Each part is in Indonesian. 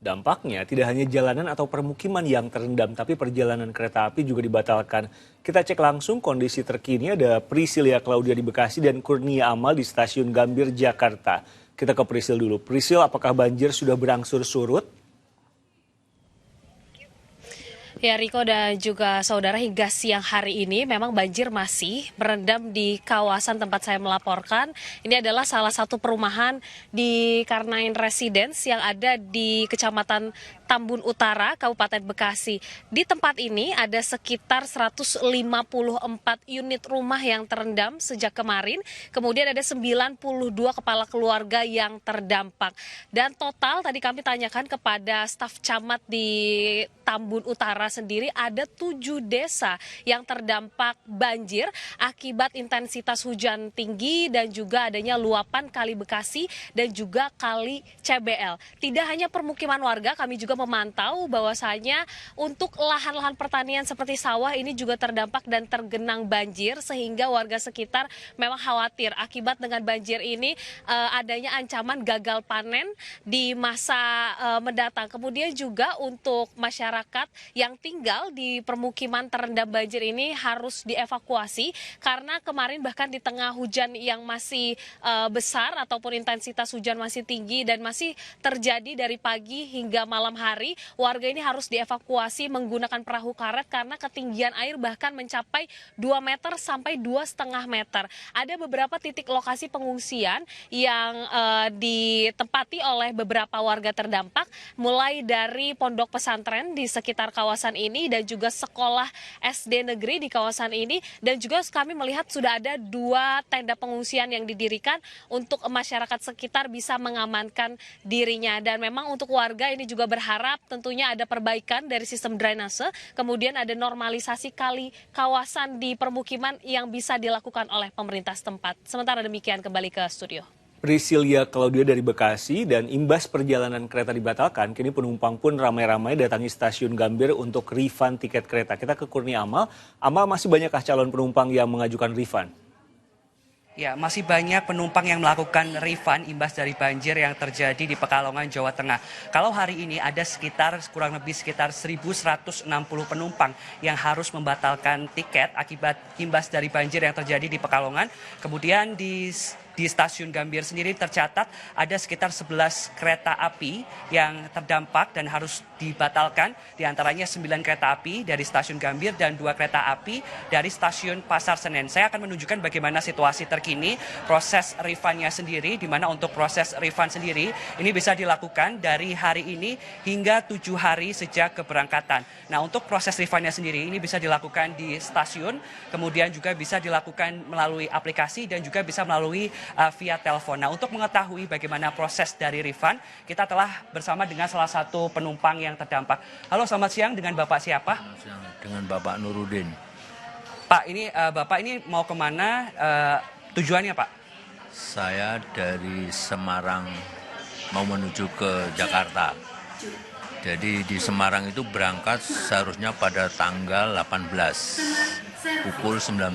Dampaknya tidak hanya jalanan atau permukiman yang terendam, tapi perjalanan kereta api juga dibatalkan. Kita cek langsung kondisi terkini, ada Priscilia Claudia di Bekasi dan Kurnia Amal di Stasiun Gambir, Jakarta. Kita ke Prisil dulu. Prisil, apakah banjir sudah berangsur surut? Ya Riko dan juga saudara, hingga siang hari ini memang banjir masih merendam di kawasan tempat saya melaporkan. Ini adalah salah satu perumahan di Karnain Residence yang ada di Kecamatan Tambun Utara, Kabupaten Bekasi. Di tempat ini ada sekitar 154 unit rumah yang terendam sejak kemarin. Kemudian ada 92 kepala keluarga yang terdampak. Dan total tadi kami tanyakan kepada staf camat di Tambun Utara sendiri, ada 7 desa yang terdampak banjir akibat intensitas hujan tinggi dan juga adanya luapan Kali Bekasi dan juga Kali CBL. Tidak hanya permukiman warga, kami juga memantau bahwasanya untuk lahan-lahan pertanian seperti sawah ini juga terdampak dan tergenang banjir, sehingga warga sekitar memang khawatir akibat dengan banjir ini adanya ancaman gagal panen di masa mendatang. Kemudian juga untuk masyarakat yang tinggal di permukiman terendam banjir ini harus dievakuasi karena kemarin bahkan di tengah hujan yang masih besar ataupun intensitas hujan masih tinggi dan masih terjadi dari pagi hingga malam hari, warga ini harus dievakuasi menggunakan perahu karet karena ketinggian air bahkan mencapai 2 meter sampai 2,5 meter. Ada beberapa titik lokasi pengungsian yang ditempati oleh beberapa warga terdampak, mulai dari pondok pesantren di sekitar kawasan ini dan juga sekolah SD negeri di kawasan ini, dan juga kami melihat sudah ada 2 tenda pengungsian yang didirikan untuk masyarakat sekitar bisa mengamankan dirinya. Dan memang untuk warga ini juga berharap tentunya ada perbaikan dari sistem drainase, kemudian ada normalisasi kali kawasan di permukiman yang bisa dilakukan oleh pemerintah setempat. Sementara demikian, kembali ke studio. Priscilia Claudia dari Bekasi, dan imbas perjalanan kereta dibatalkan, kini penumpang pun ramai-ramai datangi stasiun Gambir untuk refund tiket kereta. Kita ke Kurnia Amal. Amal, masih banyakkah calon penumpang yang mengajukan refund? Ya, masih banyak penumpang yang melakukan refund imbas dari banjir yang terjadi di Pekalongan, Jawa Tengah. Kalau hari ini ada kurang lebih sekitar 1.160 penumpang yang harus membatalkan tiket akibat imbas dari banjir yang terjadi di Pekalongan. Kemudian di stasiun Gambir sendiri tercatat ada sekitar 11 kereta api yang terdampak dan harus dibatalkan. Di antaranya 9 kereta api dari stasiun Gambir dan 2 kereta api dari stasiun Pasar Senen. Saya akan menunjukkan bagaimana situasi terkini proses refundnya sendiri, di mana untuk proses refund sendiri ini bisa dilakukan dari hari ini hingga 7 hari sejak keberangkatan. Nah, untuk proses refundnya sendiri ini bisa dilakukan di stasiun, kemudian juga bisa dilakukan melalui aplikasi dan juga bisa melalui via telepon. Nah, untuk mengetahui bagaimana proses dari refund, kita telah bersama dengan salah satu penumpang yang terdampak. Halo, selamat siang, dengan Bapak siapa? Selamat siang, dengan Bapak Nurudin. Pak, ini Bapak ini mau kemana, tujuannya Pak? Saya dari Semarang mau menuju ke Jakarta. Jadi di Semarang itu berangkat seharusnya pada tanggal 18 pukul 19.00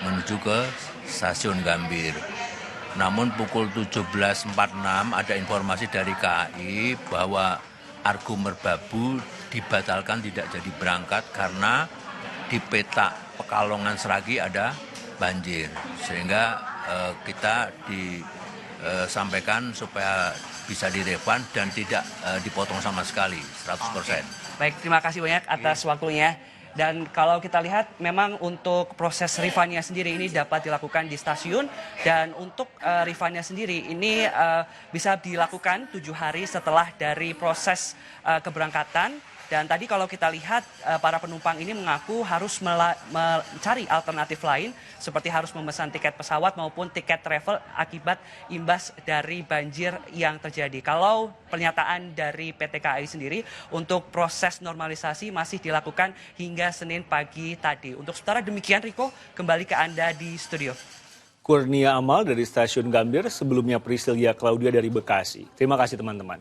menuju ke stasiun Gambir. Namun pukul 17.46 ada informasi dari KAI bahwa Argo Merbabu dibatalkan, tidak jadi berangkat karena di petak Pekalongan Seragi ada banjir. Sehingga kita disampaikan supaya bisa direfund dan tidak dipotong sama sekali 100%. Baik, terima kasih banyak atas waktunya. Dan kalau kita lihat memang untuk proses refundnya sendiri ini dapat dilakukan di stasiun, dan untuk refundnya sendiri ini bisa dilakukan 7 hari setelah dari proses keberangkatan. Dan tadi kalau kita lihat para penumpang ini mengaku harus mencari alternatif lain seperti harus memesan tiket pesawat maupun tiket travel akibat imbas dari banjir yang terjadi. Kalau pernyataan dari PT KAI sendiri untuk proses normalisasi masih dilakukan hingga Senin pagi tadi. Untuk sementara demikian, Riko, kembali ke Anda di studio. Kurnia Amal dari Stasiun Gambir, sebelumnya Priscilia Claudia dari Bekasi. Terima kasih teman-teman.